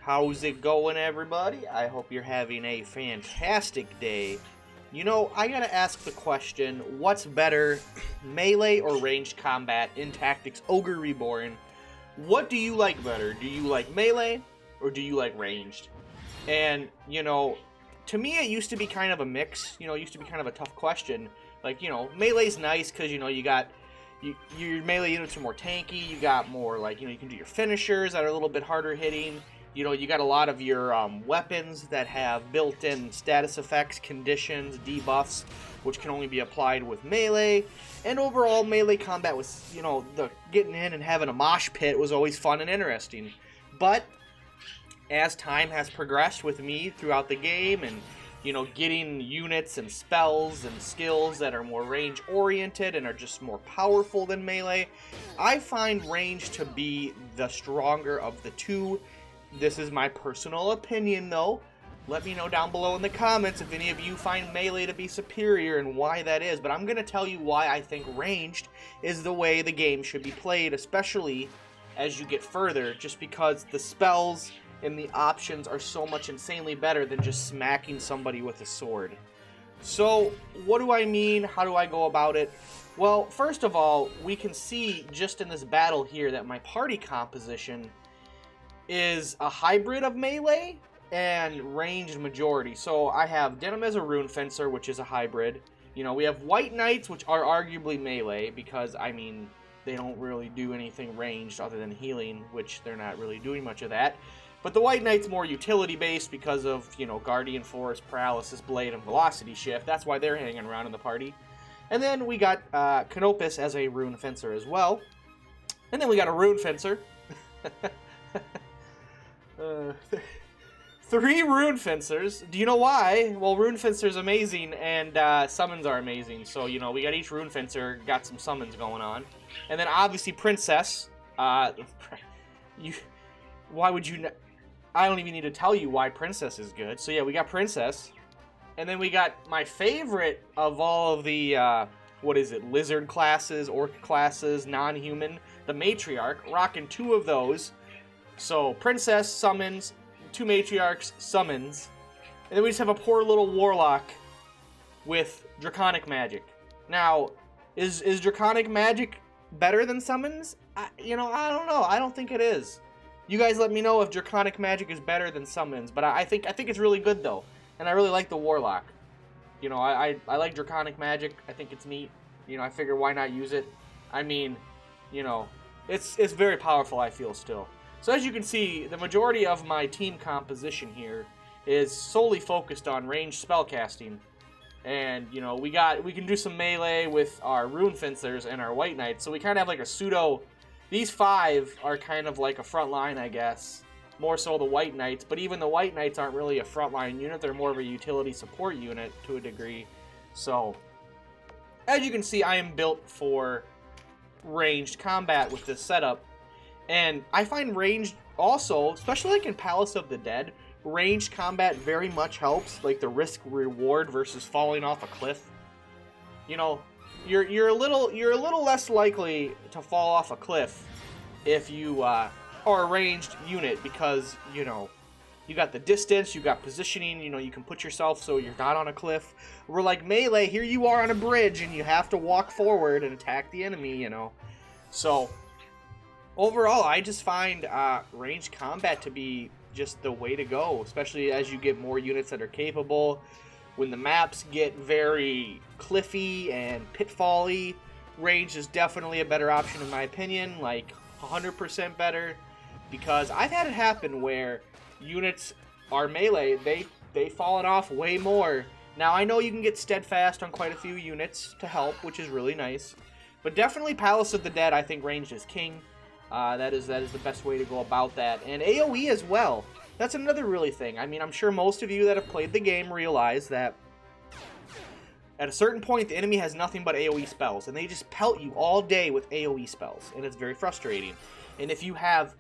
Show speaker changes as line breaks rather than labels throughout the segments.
How's it going, everybody? I hope you're having a fantastic day. You know, I gotta ask the question, what's better, melee or ranged combat in Tactics Ogre Reborn? What do you like better? Do you like melee or do you like ranged? And, you know, to me it used to be kind of a mix. You know, it used to be kind of a tough question. Like, you know, melee's nice because, you know, your melee units are more tanky, you got more, like, you know, you can do your finishers that are a little bit harder hitting. You know, you got a lot of your weapons that have built-in status effects, conditions, debuffs, which can only be applied with melee. And overall, melee combat was, you know, the getting in and having a mosh pit was always fun and interesting. But as time has progressed with me throughout the game and, you know, getting units and spells and skills that are more range-oriented and are just more powerful than melee, I find range to be the stronger of the two. This is my personal opinion, though. Let me know down below in the comments if any of you find melee to be superior and why that is. But I'm going to tell you why I think ranged is the way the game should be played, especially as you get further, just because the spells and the options are so much insanely better than just smacking somebody with a sword. So, what do I mean? How do I go about it? Well, first of all, we can see just in this battle here that my party composition is a hybrid of melee and ranged majority. So I have Denim as a Rune Fencer, which is a hybrid. You know, we have White Knights, which are arguably melee, because, I mean, they don't really do anything ranged other than healing, which they're not really doing much of that. But the White Knight's more utility-based because of, you know, Guardian Force, Paralysis Blade, and Velocity Shift. That's why they're hanging around in the party. And then we got Canopus as a Rune Fencer as well. And then we got a Rune Fencer. 3 Rune Fencers. Do you know why? Well, Rune Fencer's amazing, and summons are amazing. So, you know, we got each Rune Fencer, got some summons going on. And then, obviously, Princess. Why would you... I don't even need to tell you why Princess is good. So, yeah, we got Princess. And then we got my favorite of all of the, what is it, lizard classes, orc classes, non-human, the Matriarch, rocking 2 of those. So, Princess, summons, 2 Matriarchs, summons, and then we just have a poor little Warlock with Draconic Magic. Now, is Draconic Magic better than summons? You know, I don't know. I don't think it is. You guys let me know if Draconic Magic is better than summons, but I think it's really good, though, and I really like the Warlock. You know, I like Draconic Magic. I think it's neat. You know, I figure why not use it? I mean, you know, it's very powerful, I feel, still. So as you can see, the majority of my team composition here is solely focused on ranged spellcasting. And, you know, we can do some melee with our Rune Fencers and our White Knights. So we kind of have like a pseudo... These 5 are kind of like a front line, I guess. More so the White Knights. But even the White Knights aren't really a frontline unit. They're more of a utility support unit to a degree. So, as you can see, I am built for ranged combat with this setup. And I find ranged also, especially like in Palace of the Dead, ranged combat very much helps, like the risk-reward versus falling off a cliff. You know, you're a little less likely to fall off a cliff if you are a ranged unit because, you know, you got the distance, you got positioning, you know, you can put yourself so you're not on a cliff. We're like melee, here you are on a bridge and you have to walk forward and attack the enemy, you know. So overall, I just find ranged combat to be just the way to go, especially as you get more units that are capable. When the maps get very cliffy and pitfall-y, range is definitely a better option in my opinion, like 100% better, because I've had it happen where units are melee, they've fallen off way more. Now, I know you can get steadfast on quite a few units to help, which is really nice, but definitely Palace of the Dead, I think ranged is king. That is the best way to go about that. And AoE as well. That's another really thing. I mean, I'm sure most of you that have played the game realize that at a certain point, the enemy has nothing but AoE spells, and they just pelt you all day with AoE spells, and it's very frustrating. And if you have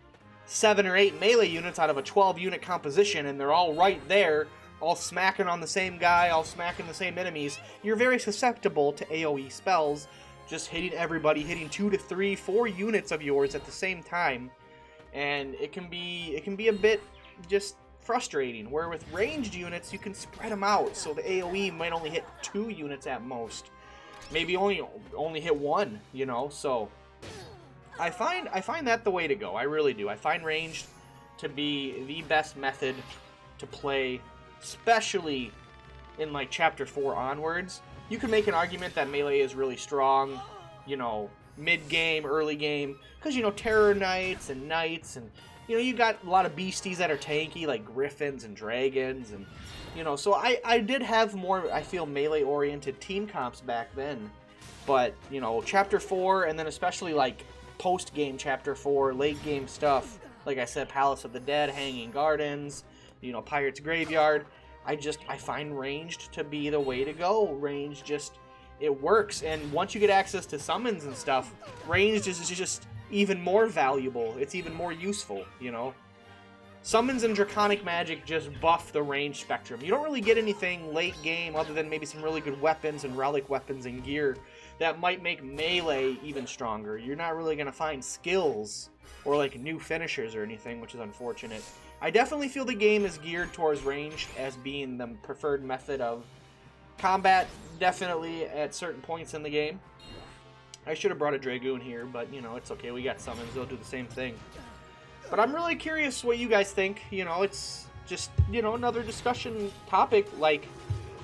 7 or 8 melee units out of a 12-unit composition, and they're all right there, all smacking on the same guy, all smacking the same enemies, you're very susceptible to AoE spells, just hitting everybody, hitting 2 to 3, 4 units of yours at the same time, and it can be a bit just frustrating. Where with ranged units, you can spread them out, so the AoE might only hit 2 units at most. Maybe only hit 1, you know, so I find that the way to go. I really do. I find ranged to be the best method to play, especially in like Chapter 4 onwards. You can make an argument that melee is really strong, you know, mid-game, early game, because, you know, Terror Knights and Knights, and, you know, you got a lot of beasties that are tanky, like Griffins and Dragons, and, you know, so I did have more, I feel, melee-oriented team comps back then, but, you know, Chapter 4, and then especially, like, post-game Chapter 4, late-game stuff, like I said, Palace of the Dead, Hanging Gardens, you know, Pirate's Graveyard, I find ranged to be the way to go. Ranged just, it works, and once you get access to summons and stuff, ranged is just even more valuable. It's even more useful, you know. Summons and Draconic Magic just buff the range spectrum. You don't really get anything late game other than maybe some really good weapons and relic weapons and gear that might make melee even stronger. You're not really going to find skills or like new finishers or anything, which is unfortunate. I definitely feel the game is geared towards ranged as being the preferred method of combat, definitely at certain points in the game. I should have brought a Dragoon here, but, you know, it's okay. We got summons. They'll do the same thing. But I'm really curious what you guys think. You know, it's just, you know, another discussion topic. Like,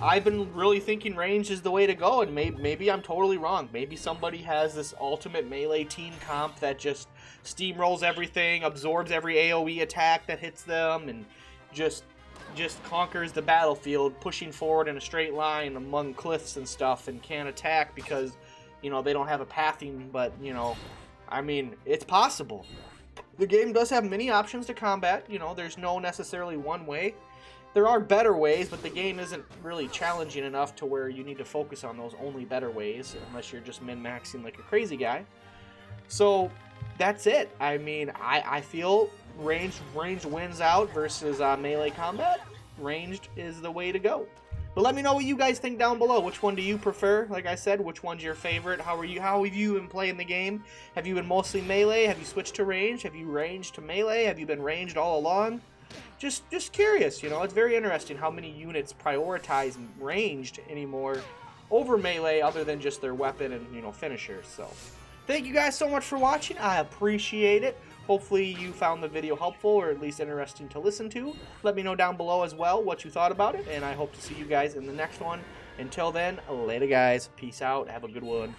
I've been really thinking range is the way to go, and maybe I'm totally wrong. Maybe somebody has this ultimate melee team comp that just steamrolls everything, absorbs every AoE attack that hits them, and just conquers the battlefield, pushing forward in a straight line among cliffs and stuff, and can't attack because, you know, they don't have a pathing. But, you know, I mean, it's possible. The game does have many options to combat. You know, there's no necessarily one way. There are better ways, but the game isn't really challenging enough to where you need to focus on those only better ways, unless you're just min-maxing like a crazy guy. So, that's it. I mean, I feel ranged wins out versus melee combat. Ranged is the way to go. But let me know what you guys think down below. Which one do you prefer? Like I said, which one's your favorite? How have you been playing the game? Have you been mostly melee? Have you switched to range? Have you ranged to melee? Have you been ranged all along? Just curious, you know. It's very interesting how many units prioritize ranged anymore over melee other than just their weapon and, you know, finishers. So, thank you guys so much for watching. I appreciate it. Hopefully you found the video helpful or at least interesting to listen to. Let me know down below as well what you thought about it, and I hope to see you guys in the next one. Until then, later guys. Peace out. Have a good one.